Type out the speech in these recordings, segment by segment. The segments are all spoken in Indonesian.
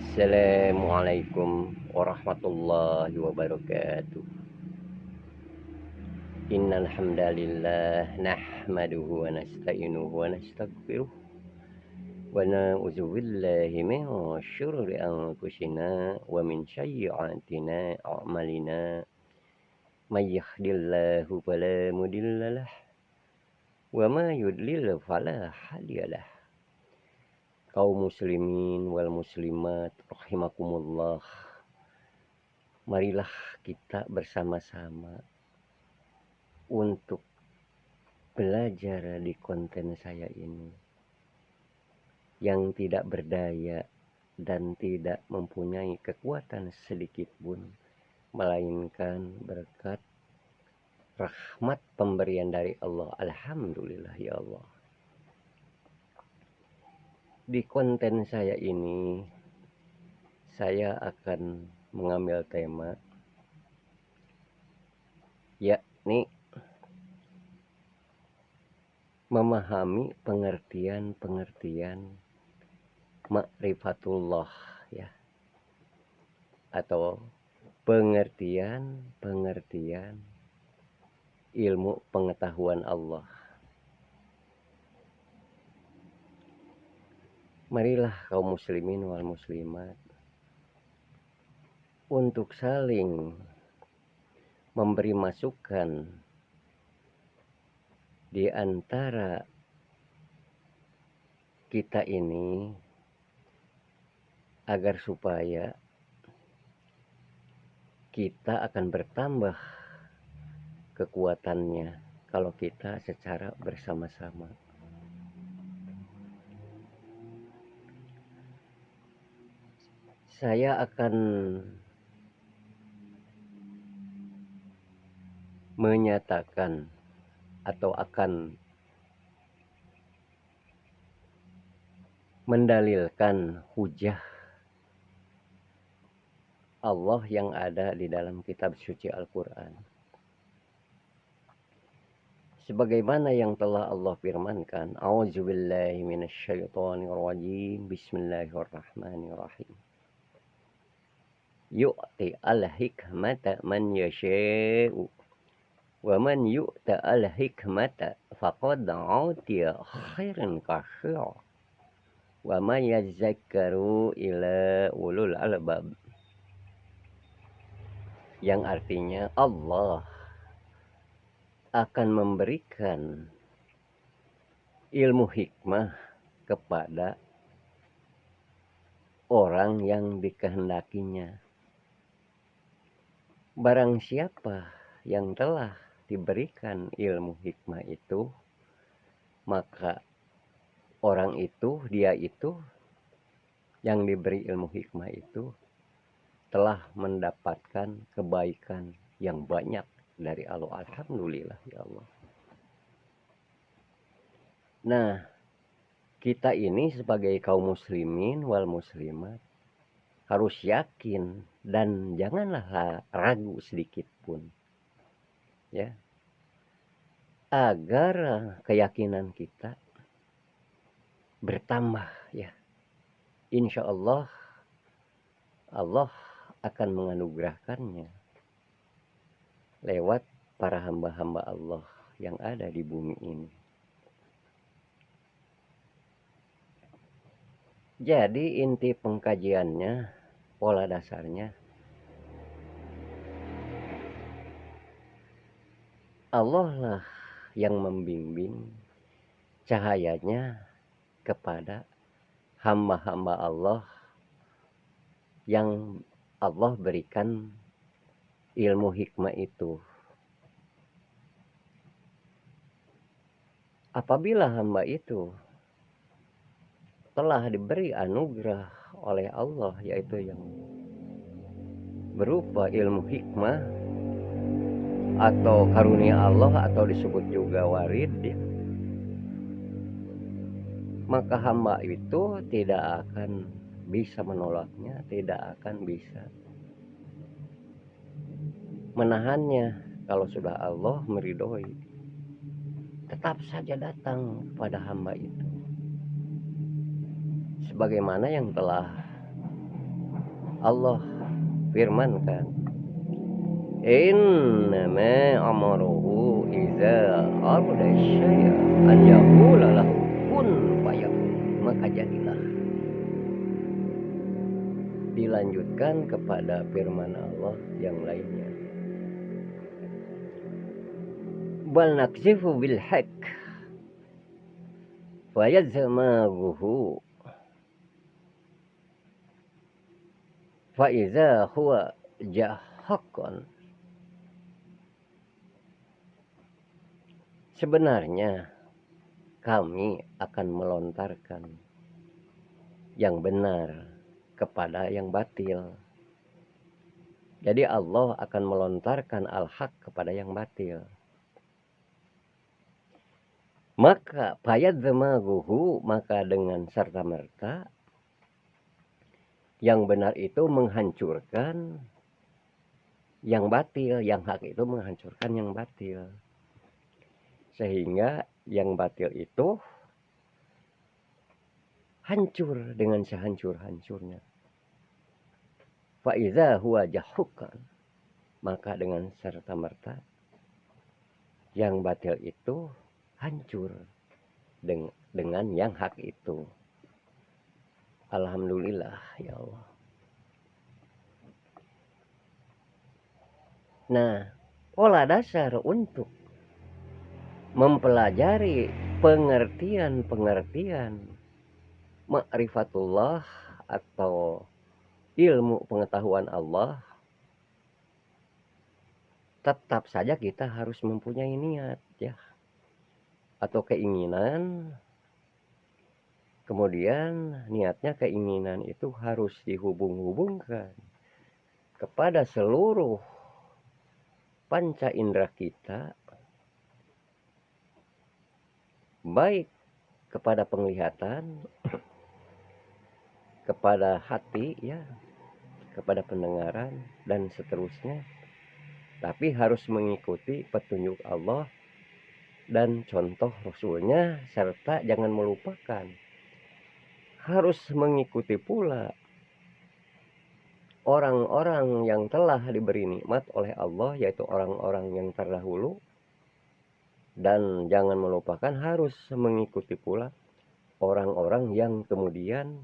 Assalamualaikum warahmatullahi wabarakatuh. Innal hamdalillah nahmaduhu wa nasta'inuhu wa nastaghfiruh wa na'udzu billahi min syururi anfusina wa min sayyi'atina a'malina. May yahdihillahu fala mudhillalah wa may yudlil fala hadiyalah. Kaum muslimin wal muslimat rahimakumullah. Marilah kita bersama-sama untuk belajar di konten saya ini yang tidak berdaya dan tidak mempunyai kekuatan sedikit pun, melainkan berkat rahmat pemberian dari Allah. Alhamdulillah ya Allah. Di konten saya ini saya akan mengambil tema yakni memahami pengertian ma'rifatullah ya, atau pengertian ilmu pengetahuan Allah. Marilah kaum muslimin wal muslimat untuk saling memberi masukan di antara kita ini agar supaya kita akan bertambah kekuatannya kalau kita secara bersama-sama. Saya akan menyatakan atau akan mendalilkan hujah Allah yang ada di dalam kitab suci Al-Quran. Sebagaimana yang telah Allah firmankan, A'udzubillahi minasyaitonirrajim, Bismillahirrahmanirrahim. Yu'ti al-hikmata man yasha'u wa man yu'ta al-hikmata faqad 'utiya khairan katsira wa may yadhakkaru illa ulul albab. Yang artinya Allah akan memberikan ilmu hikmah kepada orang yang dikehendakinya. Barang siapa yang telah diberikan ilmu hikmah itu, maka orang itu, dia itu yang diberi ilmu hikmah itu telah mendapatkan kebaikan yang banyak dari Allah. Alhamdulillah ya Allah. Nah, kita ini sebagai kaum muslimin wal muslimat harus yakin dan janganlah ragu sedikit pun ya, agar keyakinan kita bertambah ya. Insya Allah Allah akan menganugerahkannya lewat para hamba-hamba Allah yang ada di bumi ini. Jadi inti pengkajiannya, pola dasarnya, Allah lah yang membimbing cahayanya kepada hamba-hamba Allah yang Allah berikan ilmu hikmah itu. Apabila hamba itu telah diberi anugerah oleh Allah, yaitu yang berupa ilmu hikmah atau karunia Allah atau disebut juga warid ya, maka hamba itu tidak akan bisa menolaknya, tidak akan bisa menahannya. Kalau sudah Allah meridhoi, tetap saja datang kepada hamba itu. Sebagaimana yang telah Allah firmankan, innama amaruhu iza arada syai'a an yaqula lahu kun fayakun. Maka jadilah. Dilanjutkan kepada firman Allah yang lainnya, bal naksifu bil haqq fayazmaghuhu fa iza huwa jahaqan. Sebenarnya kami akan melontarkan yang benar kepada yang batil. Jadi Allah akan melontarkan al-haq kepada yang batil. Maka fayadzmaghuhu, maka dengan serta-merta yang benar itu menghancurkan yang batil, yang hak itu menghancurkan yang batil. Sehingga yang batil itu hancur dengan sehancur-hancurnya. Faiza huwa jahukan, maka dengan serta-merta yang batil itu hancur dengan yang hak itu. Alhamdulillah ya Allah. Nah, pola dasar untuk mempelajari pengertian-pengertian ma'rifatullah atau ilmu pengetahuan Allah, tetap saja kita harus mempunyai niat ya, atau keinginan. Kemudian niatnya, keinginan itu harus dihubung-hubungkan kepada seluruh panca indera kita, baik kepada penglihatan, kepada hati ya, kepada pendengaran dan seterusnya. Tapi harus mengikuti petunjuk Allah dan contoh Rasulnya, serta jangan melupakan harus mengikuti pula orang-orang yang telah diberi nikmat oleh Allah, yaitu orang-orang yang terdahulu. Dan jangan melupakan harus mengikuti pula orang-orang yang kemudian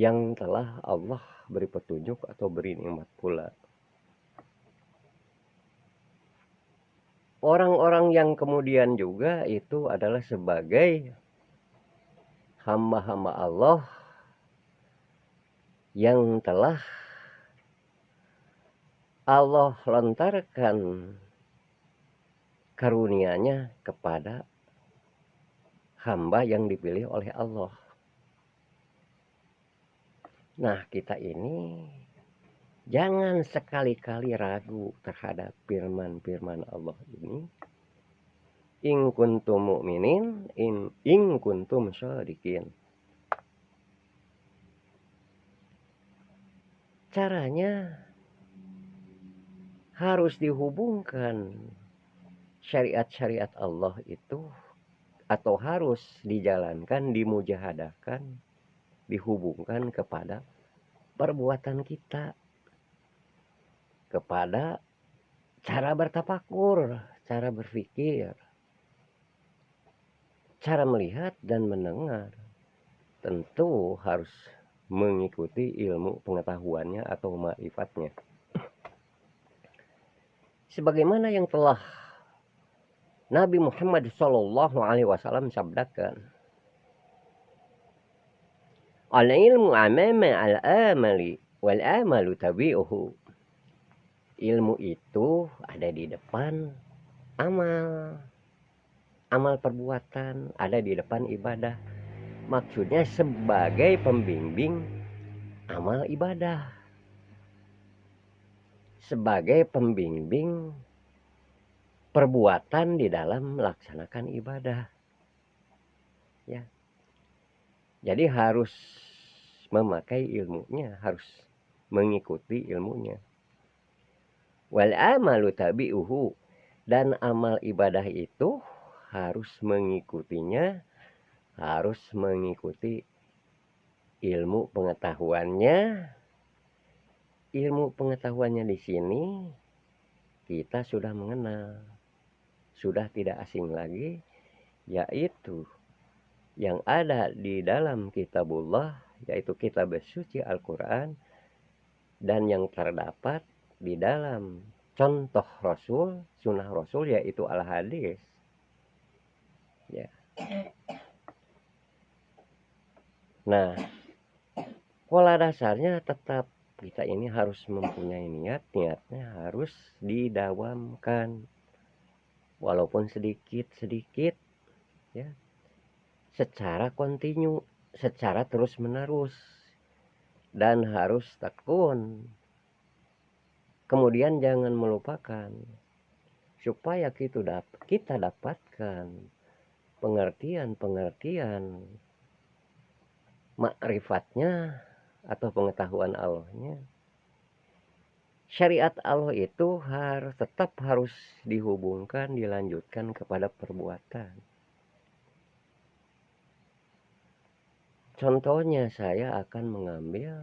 yang telah Allah beri petunjuk atau beri nikmat pula. Orang-orang yang kemudian juga itu adalah sebagai hamba-hamba Allah yang telah Allah lontarkan karunia-Nya kepada hamba yang dipilih oleh Allah. Nah, kita ini jangan sekali-kali ragu terhadap firman-firman Allah ini. In kuntum mu'minin, in kuntum shadiqin. Caranya harus dihubungkan syariat-syariat Allah itu, atau harus dijalankan, dimujahadahkan, dihubungkan kepada perbuatan kita, kepada cara bertafakur, cara berpikir, cara melihat dan mendengar. Tentu harus mengikuti ilmu pengetahuannya atau ma'rifatnya. Sebagaimana yang telah Nabi Muhammad SAW sabdakan, al-ilmu amama al-amali wal-amalu tabi'uhu. Ilmu itu ada di depan amal. Amal perbuatan ada di depan ibadah. Maksudnya sebagai pembimbing amal ibadah, sebagai pembimbing perbuatan di dalam melaksanakan ibadah. Ya. Jadi harus memakai ilmunya, harus mengikuti ilmunya. Wal amalu tabi'uhu, dan amal ibadah itu harus mengikutinya, harus mengikuti ilmu pengetahuannya. Ilmu pengetahuannya di sini kita sudah mengenal, sudah tidak asing lagi, yaitu yang ada di dalam kitabullah, yaitu kitab suci Al-Quran, dan yang terdapat di dalam contoh Rasul, sunnah Rasul, yaitu Al-Hadis. Ya. Nah, pola dasarnya tetap kita ini harus mempunyai niatnya harus didawamkan, walaupun sedikit-sedikit, ya, secara kontinu, secara terus-menerus, dan harus tekun. Kemudian jangan melupakan, supaya kita dapatkan pengertian makrifatnya atau pengetahuan Allahnya. Syariat Allah itu tetap harus dihubungkan, dilanjutkan kepada perbuatan. Contohnya saya akan mengambil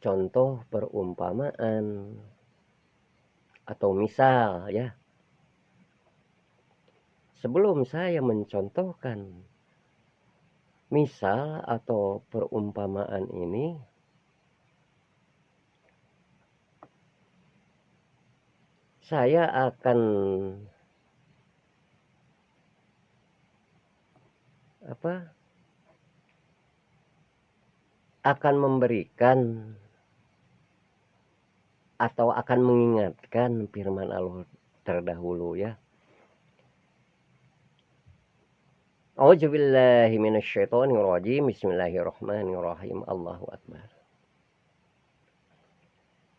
contoh perumpamaan atau misal, ya. Sebelum saya mencontohkan misal atau perumpamaan ini, saya akan memberikan atau akan mengingatkan firman Allah terdahulu, ya. A'udzubillahi minasyaitonirrajim. Bismillahirrahmanirrahim. Allahu akbar.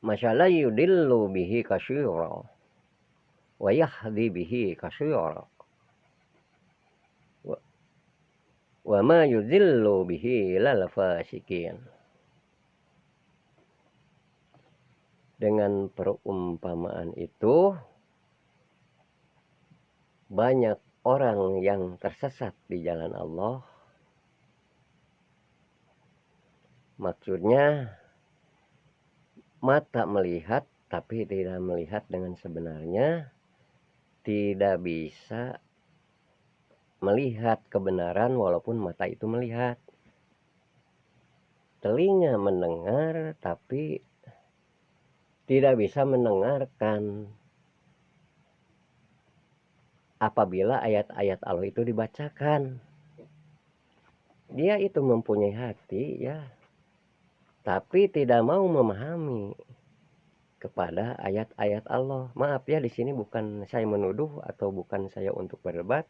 Masya yudillu bihi kasyira wa yahdi bihi kasyira wa ma yudillu bihi lal fasikin. Dengan perumpamaan itu banyak orang yang tersesat di jalan Allah. Maksudnya mata melihat tapi tidak melihat dengan sebenarnya, tidak bisa melihat kebenaran walaupun mata itu melihat. Telinga mendengar tapi tidak bisa mendengarkan apabila ayat-ayat Allah itu dibacakan. Dia itu mempunyai hati, ya, tapi tidak mau memahami kepada ayat-ayat Allah. Maaf ya, di sini bukan saya menuduh atau bukan saya untuk berdebat,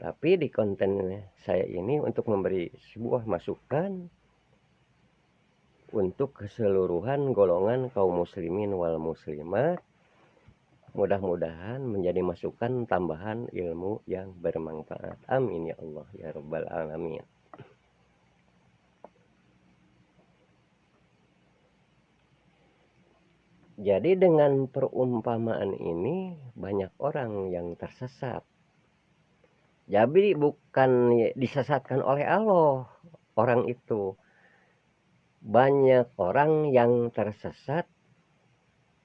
tapi di konten saya ini untuk memberi sebuah masukan untuk keseluruhan golongan kaum muslimin wal muslimat. Mudah-mudahan menjadi masukan tambahan ilmu yang bermanfaat. Amin ya Allah ya rabbal alamin. Jadi dengan perumpamaan ini banyak orang yang tersesat. Jadi bukan disesatkan oleh Allah orang itu. Banyak orang yang tersesat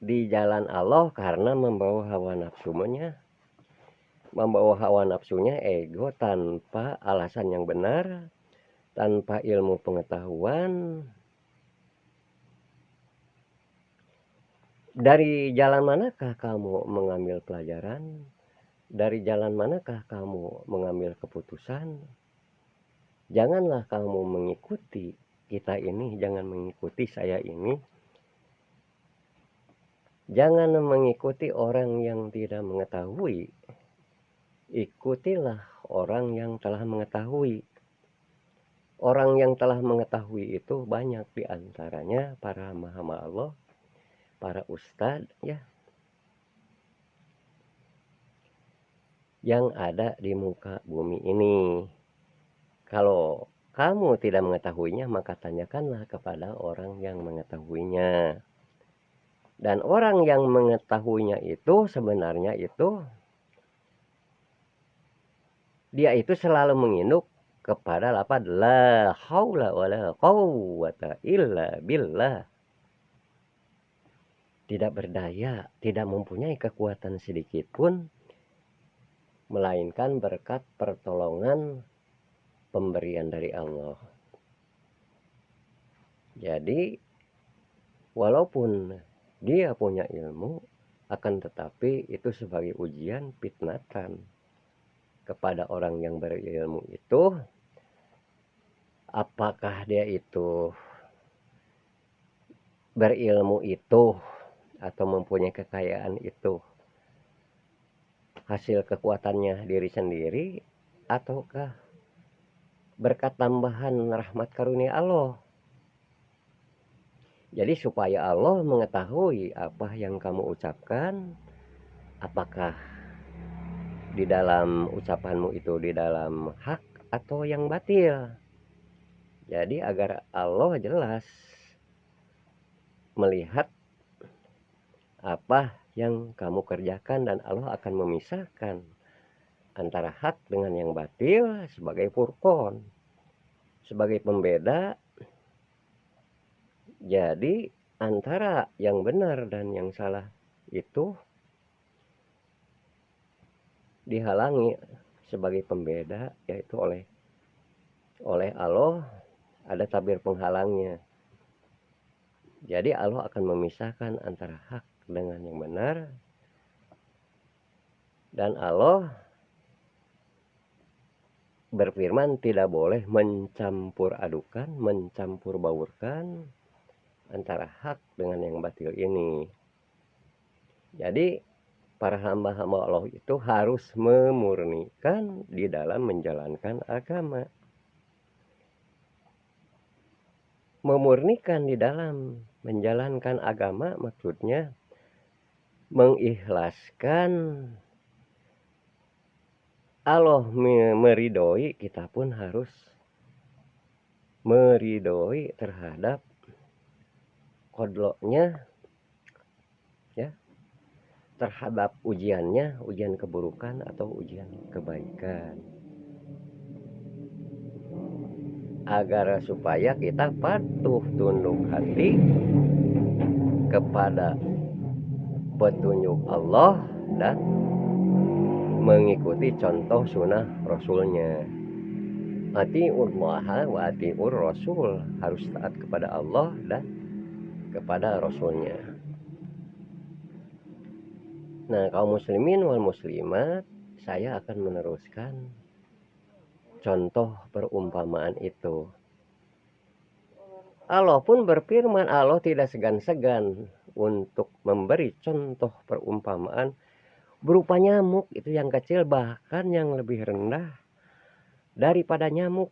di jalan Allah karena membawa hawa nafsunya, ego, tanpa alasan yang benar, tanpa ilmu pengetahuan. Dari jalan manakah kamu mengambil pelajaran? Dari jalan manakah kamu mengambil keputusan? Janganlah kamu mengikuti kita ini, jangan mengikuti saya ini. Jangan mengikuti orang yang tidak mengetahui. Ikutilah orang yang telah mengetahui. Orang yang telah mengetahui itu banyak, diantaranya para hamba Allah, para ustadz, ya, yang ada di muka bumi ini. Kalau kamu tidak mengetahuinya, maka tanyakanlah kepada orang yang mengetahuinya. Dan orang yang mengetahuinya itu sebenarnya itu dia itu selalu menginduk kepada lafaz la haula wala quwwata illa billah. Tidak berdaya, tidak mempunyai kekuatan sedikit pun, melainkan berkat pertolongan pemberian dari Allah. Jadi walaupun dia punya ilmu, akan tetapi itu sebagai ujian fitnatan kepada orang yang berilmu itu. Apakah dia itu berilmu itu atau mempunyai kekayaan itu hasil kekuatannya diri sendiri, ataukah berkat tambahan rahmat karunia Allah. Jadi supaya Allah mengetahui apa yang kamu ucapkan, apakah di dalam ucapanmu itu di dalam hak atau yang batil. Jadi agar Allah jelas melihat apa yang kamu kerjakan, dan Allah akan memisahkan antara hak dengan yang batil sebagai furqan, sebagai pembeda. Jadi antara yang benar dan yang salah itu dihalangi sebagai pembeda, yaitu oleh Allah, ada tabir penghalangnya. Jadi Allah akan memisahkan antara hak dengan yang benar, dan Allah berfirman tidak boleh mencampur adukan, mencampur baurkan antara hak dengan yang batil ini. Jadi para hamba-hamba Allah itu harus memurnikan di dalam menjalankan agama. Memurnikan di dalam menjalankan agama maksudnya mengikhlaskan Allah meridhoi, kita pun harus meridhoi terhadap qadloknya, ya, terhadap ujiannya, ujian keburukan atau ujian kebaikan, agar supaya kita patuh tunduk hati kepada petunjuk Allah dan mengikuti contoh sunnah Rasulnya. Atiullaha wa atiur Rasul, harus taat kepada Allah dan kepada Rasulnya. Nah, kaum muslimin wal muslimat, saya akan meneruskan contoh perumpamaan itu. Allah pun berfirman, Allah tidak segan-segan untuk memberi contoh perumpamaan berupa nyamuk itu yang kecil, bahkan yang lebih rendah daripada nyamuk.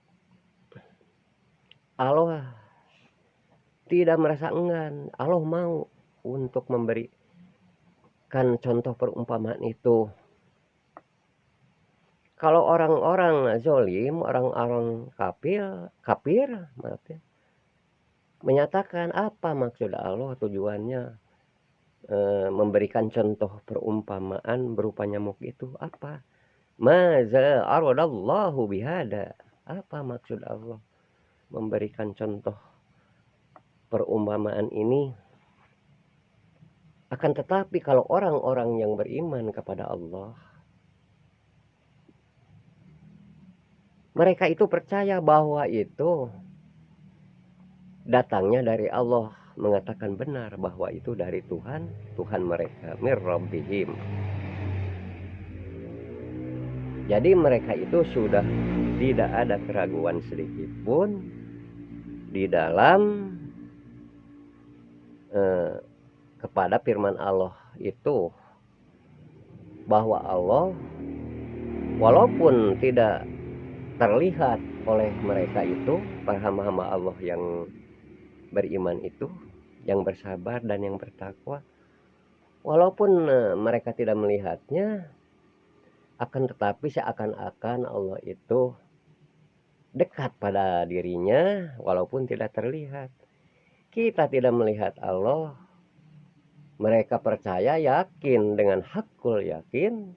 Allah tidak merasa enggan, Allah mau untuk memberikan contoh perumpamaan itu. Kalau orang-orang zolim, orang-orang kafir, maaf ya, menyatakan apa maksud Allah, tujuannya memberikan contoh perumpamaan berupa nyamuk itu apa? Maza aradallahu bihada, apa maksud Allah memberikan contoh perumpamaan ini? Akan tetapi kalau orang-orang yang beriman kepada Allah, mereka itu percaya bahwa itu datangnya dari Allah, mengatakan benar bahwa itu dari Tuhan mereka, mir rabbihim. Jadi mereka itu sudah tidak ada keraguan sedikit pun di dalam kepada firman Allah itu, bahwa Allah walaupun tidak terlihat oleh mereka itu, para hamba-hamba Allah yang beriman itu, yang bersabar dan yang bertakwa, walaupun mereka tidak melihatnya, akan tetapi seakan-akan Allah itu dekat pada dirinya walaupun tidak terlihat. Kita tidak melihat Allah, mereka percaya, yakin dengan hakul yakin,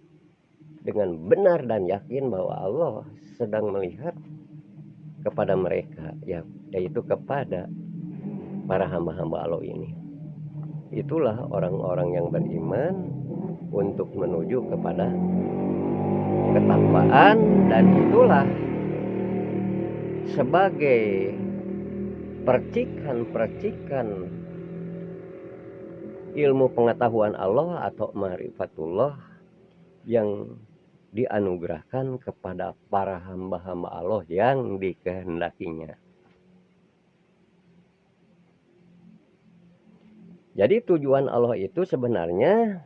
dengan benar dan yakin bahwa Allah sedang melihat kepada mereka, yaitu kepada para hamba-hamba Allah ini. Itulah orang-orang yang beriman untuk menuju kepada ketakwaan, dan itulah sebagai percikan-percikan ilmu pengetahuan Allah atau ma'rifatullah yang dianugerahkan kepada para hamba-hamba Allah yang dikehendakinya. Jadi tujuan Allah itu sebenarnya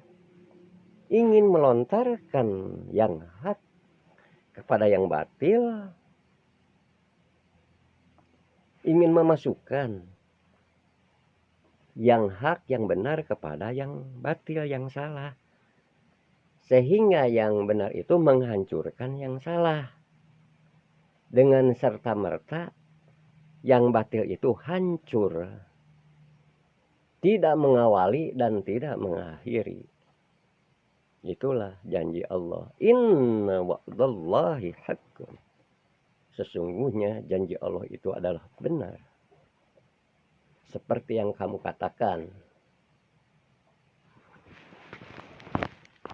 ingin melontarkan yang hak kepada yang batil, ingin memasukkan yang hak, yang benar kepada yang batil, yang salah. Sehingga yang benar itu menghancurkan yang salah. Dengan serta-merta yang batil itu hancur. Tidak mengawali dan tidak mengakhiri. Itulah janji Allah. Inna wa'dallahi haqqun. Sesungguhnya janji Allah itu adalah benar. Seperti yang kamu katakan.